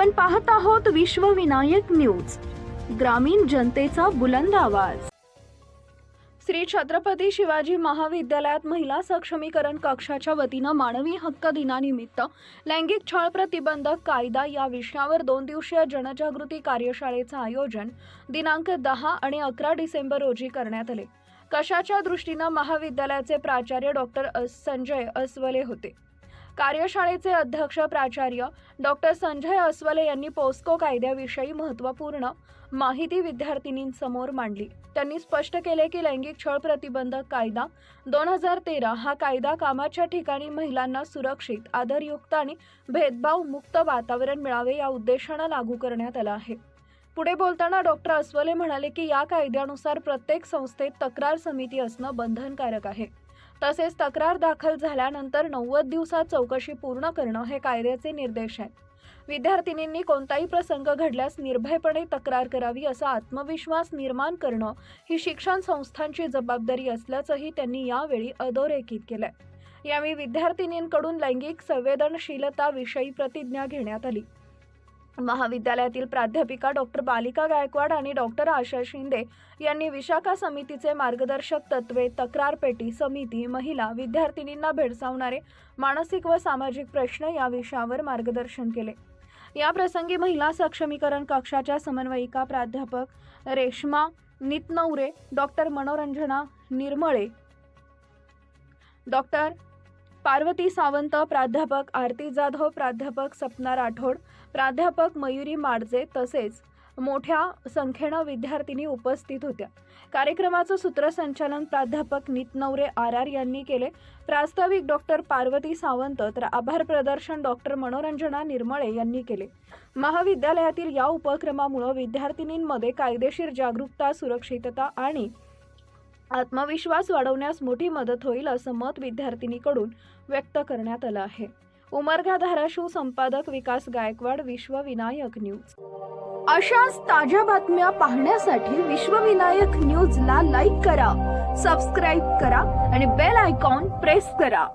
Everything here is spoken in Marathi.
आपण पाहत आहोत विश्वविनायक न्यूज, ग्रामीण जनतेचा बुलंद आवाज। श्री छत्रपती शिवाजी महाविद्यालयात महिला सक्षमीकरण कक्षाच्या वतीनं मानवी हक्क दिनानिमित्त लैंगिक छळ प्रतिबंधक कायदा या विषयावर 2 दिवसीय जनजागृती कार्यशाळेचं आयोजन दिनांक 10 आणि 11 डिसेंबर रोजी करण्यात आले। कक्षाच्या दृष्टीनं महाविद्यालयाचे प्राचार्य डॉक्टर संजय अस्वले होते। कार्यशाळेचे अध्यक्ष प्राचार्य डॉक्टर संजय अस्वले यांनी पोस्को कायद्याविषयी महत्त्वपूर्ण माहिती विद्यार्थिनींसमोर मांडली। त्यांनी स्पष्ट केले की लैंगिक छळ प्रतिबंधक कायदा 2013 हा कायदा कामाच्या ठिकाणी महिलांना सुरक्षित, आदरयुक्त आणि भेदभाव मुक्त वातावरण मिळावे या उद्देशाने लागू करण्यात आला आहे। पुढे बोलताना डॉक्टर अस्वले म्हणाले की या कायद्यानुसार प्रत्येक संस्थेत तक्रार समिती असणं बंधनकारक आहे। तसेच तक्रार दाखल झाल्यानंतर 90 दिवसात चौकशी पूर्ण करणं हे कायद्याचे निर्देश आहेत। विद्यार्थिनींनी कोणताही प्रसंग घडल्यास निर्भयपणे तक्रार करावी असा आत्मविश्वास निर्माण करणं ही शिक्षण संस्थांची जबाबदारी असल्याचंही त्यांनी यावेळी अधोरेखित केलंय। यावेळी विद्यार्थिनींकडून लैंगिक संवेदनशीलता विषयी प्रतिज्ञा घेण्यात आली। महाविद्यालयातील प्राध्यापिका डॉक्टर बालिका गायकवाड आणि डॉक्टर आशा शिंदे यांनी विशाखा समितीचे मार्गदर्शक तत्वे, तक्रार पेटी समिती, महिला विद्यार्थिनींना भेडसावणारे मानसिक व सामाजिक प्रश्न या विषयावर मार्गदर्शन केले। या प्रसंगी महिला सक्षमीकरण कक्षाच्या समन्वयिका प्राध्यापक रेश्मा नितनवरे, डॉक्टर मनोरंजना निर्मळे, डॉक्टर पार्वती सावंत, प्राध्यापक आरती जाधव, प्राध्यापक सपना राठोड, प्राध्यापक मयुरी माडजे तसेच मोठ्या संख्येने विद्यार्थिनी उपस्थित होत्या। कार्यक्रमाचं सूत्रसंचालन प्राध्यापक नितनवरे आर यांनी केले। प्रास्ताविक डॉक्टर पार्वती सावंत तर आभार प्रदर्शन डॉक्टर मनोरंजना निर्मळे यांनी केले। महाविद्यालयातील या उपक्रमामुळे विद्यार्थिनींमध्ये कायदेशीर जागरूकता, सुरक्षितता आणि आत्मविश्वास वाढवण्यास मोठी मदत होईल असं मत विद्यार्थिनीकडून व्यक्त करण्यात आलं आहे। उमरगा धाराशिव, संपादक विकास गायकवाड, विश्वविनायक न्यूज। अशाच ताज्या बातम्या पाहण्यासाठी विश्वविनायक न्यूजला लाईक करा, सबस्क्राईब करा आणि बेल आयकॉन प्रेस करा।